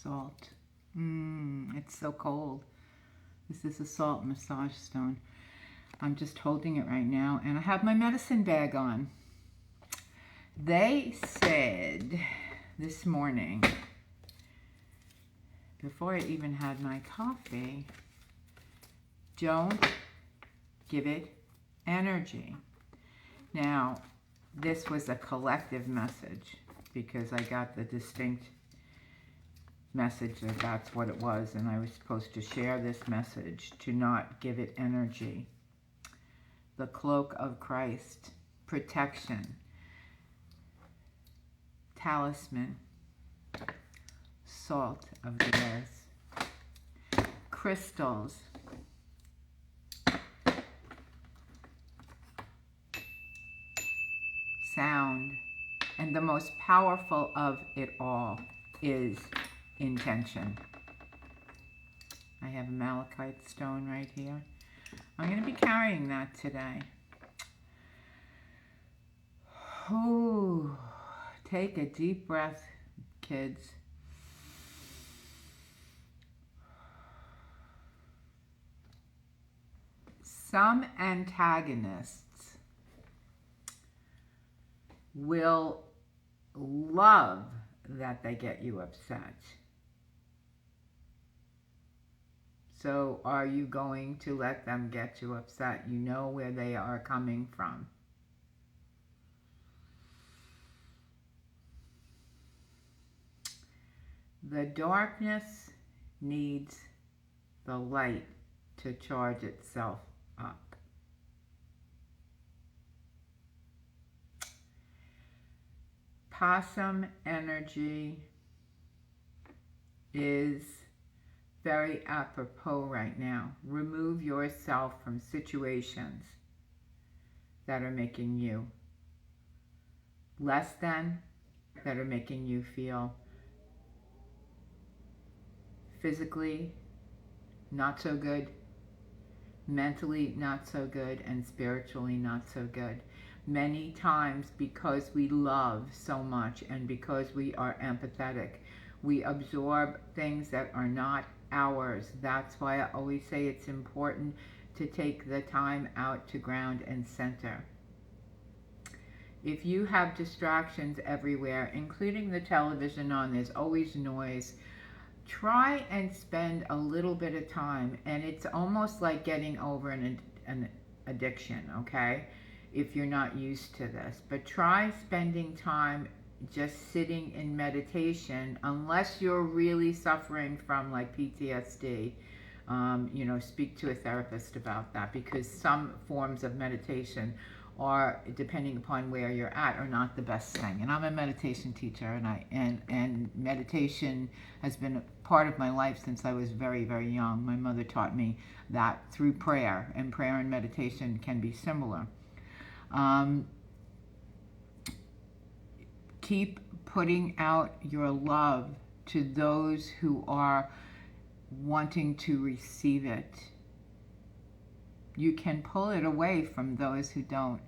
salt. It's so cold. This is a salt massage stone. I'm just holding it right now, and I have my medicine bag on. They said this morning, before I even had my coffee, don't give it energy. Now, this was a collective message because I got the distinct message that that's what it was, and I was supposed to share this message to not give it energy. The cloak of Christ, protection, talisman, salt of the earth, crystals, sound, and the most powerful of it all is intention. I have a malachite stone right here. I'm going to be carrying that today. Ooh, take a deep breath, kids. Some antagonists will love that they get you upset. So are you going to let them get you upset? You know where they are coming from. The darkness needs the light to charge itself up. Possum energy is very apropos right now. Remove yourself from situations that are making you less than, that are making you feel physically not so good, mentally not so good, and spiritually not so good. Many times, because we love so much and because we are empathetic, we absorb things that are not ours. That's why I always say it's important to take the time out to ground and center. If you have distractions everywhere, including the television on, there's always noise, try and spend a little bit of time, and it's almost like getting over an addiction, okay? If you're not used to this, but try spending time just sitting in meditation, unless you're really suffering from like PTSD. Speak to a therapist about that, because some forms of meditation are, depending upon where you're at, are not the best thing. And I'm a meditation teacher, and meditation has been a part of my life since I was very, very young. My mother taught me that through prayer, and prayer and meditation can be similar. Keep putting out your love to those who are wanting to receive it. You can pull it away from those who don't,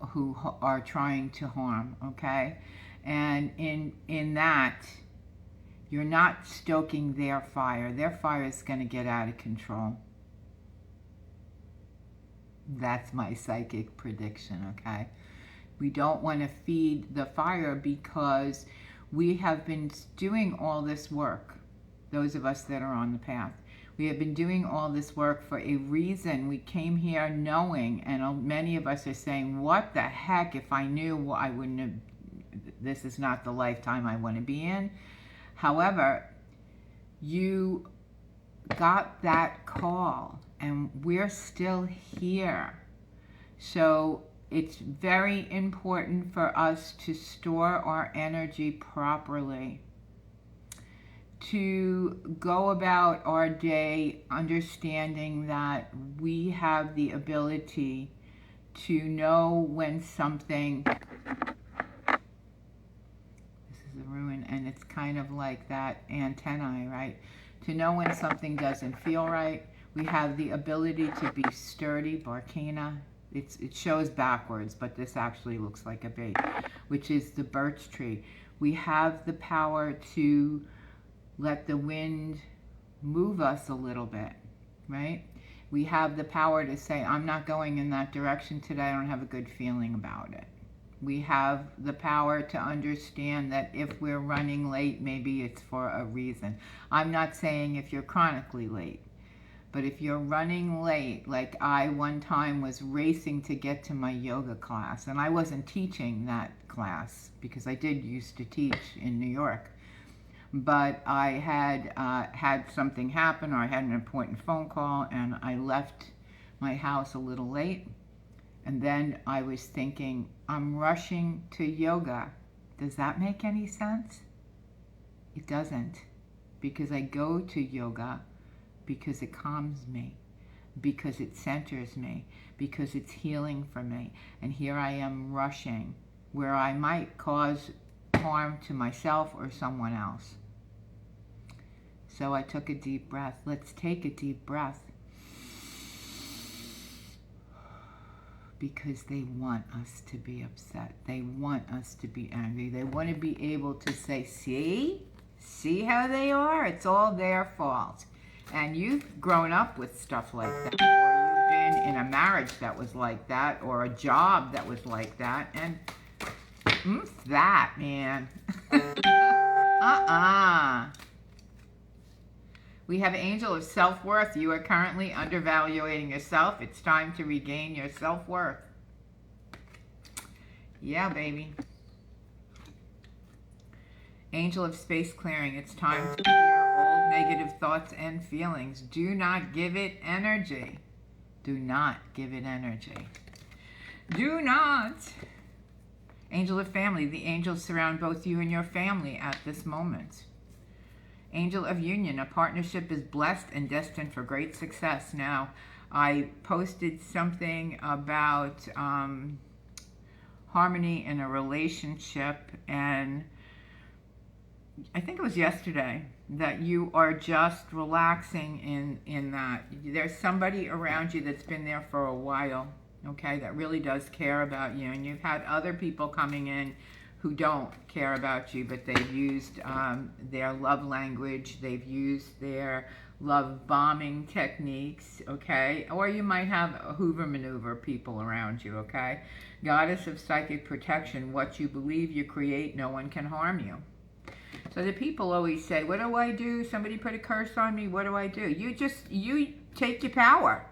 who are trying to harm, okay? And in that, you're not stoking their fire. Their fire is going to get out of control. That's my psychic prediction, okay? We don't want to feed the fire, because we have been doing all this work, those of us that are on the path. We have been doing all this work for a reason. We came here knowing, and many of us are saying, what the heck, if I knew, I wouldn't have, this is not the lifetime I want to be in. However, you got that call, and we're still here. So it's very important for us to store our energy properly, to go about our day understanding that we have the ability to know when something, this is a ruin, and it's kind of like that antennae, right? To know when something doesn't feel right. We have the ability to be sturdy, Barkina. It shows backwards, but this actually looks like a bait, which is the birch tree. We have the power to let the wind move us a little bit, right? We have the power to say, I'm not going in that direction today. I don't have a good feeling about it. We have the power to understand that if we're running late, maybe it's for a reason. I'm not saying if you're chronically late, but if you're running late, like I one time was racing to get to my yoga class, and I wasn't teaching that class because I did used to teach in New York, but I had had something happen, or I had an important phone call, and I left my house a little late. And then I was thinking, I'm rushing to yoga. Does that make any sense? It doesn't, because I go to yoga because it calms me, because it centers me, because it's healing for me. And here I am rushing where I might cause harm to myself or someone else. So I took a deep breath. Let's take a deep breath. Because they want us to be upset. They want us to be angry. They want to be able to say, see how they are? It's all their fault. And you've grown up with stuff like that, or you've been in a marriage that was like that, or a job that was like that, and that, man. We have Angel of Self-Worth. You are currently undervaluing yourself. It's time to regain your self-worth. Yeah, baby. Angel of Space Clearing. It's time to clear all negative thoughts and feelings. Do not give it energy. Do not give it energy. Do not. Angel of Family. The angels surround both you and your family at this moment. Angel of Union, a partnership is blessed and destined for great success. Now, I posted something about harmony in a relationship, and I think it was yesterday, that you are just relaxing in that. There's somebody around you that's been there for a while, okay, that really does care about you, and you've had other people coming in who don't care about you, but they've used their love language, they've used their love bombing techniques, okay? Or you might have a Hoover maneuver people around you, okay? Goddess of Psychic Protection, what you believe you create, no one can harm you. So the people always say, what do I do? Somebody put a curse on me, what do I do? You take your power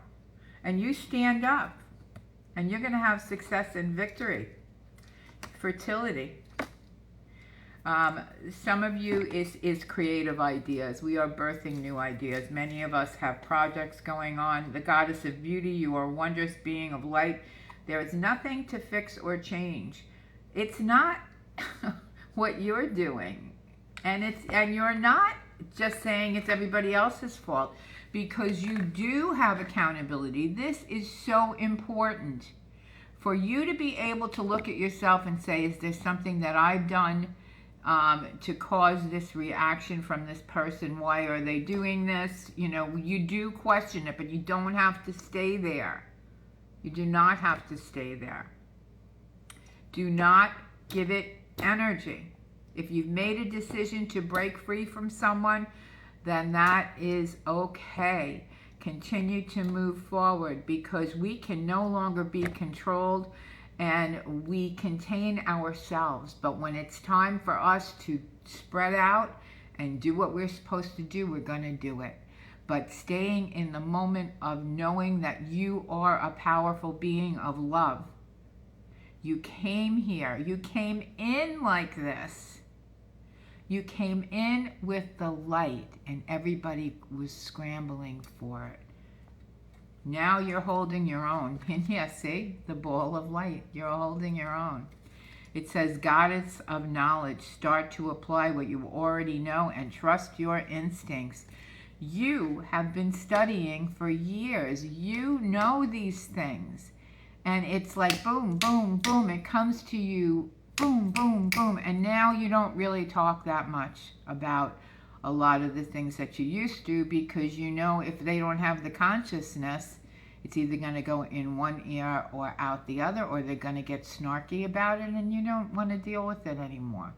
and you stand up, and you're gonna have success and victory. Fertility. Some of you is creative ideas. We are birthing new ideas. Many of us have projects going on. The Goddess of Beauty, you are a wondrous being of light. There is nothing to fix or change. It's not what you're doing. And you're not just saying it's everybody else's fault, because you do have accountability. This is so important for you to be able to look at yourself and say, is there something that I've done to cause this reaction from this person? Why are they doing this? You know, you do question it, but you don't have to stay there. You do not have to stay there. Do not give it energy. If you've made a decision to break free from someone, then that is okay. Continue to move forward, because we can no longer be controlled, and we contain ourselves. But when it's time for us to spread out and do what we're supposed to do, we're going to do it. But staying in the moment of knowing that you are a powerful being of love. You came here. You came in like this. You came in with the light, and everybody was scrambling for it. Now you're holding your own. And yeah, see, the ball of light. You're holding your own. It says, Goddess of Knowledge, start to apply what you already know and trust your instincts. You have been studying for years. You know these things. And it's like boom, boom, boom. It comes to you, boom, boom, boom. And now you don't really talk that much about a lot of the things that you used to, because you know if they don't have the consciousness, it's either going to go in one ear or out the other, or they're going to get snarky about it, and you don't want to deal with it anymore.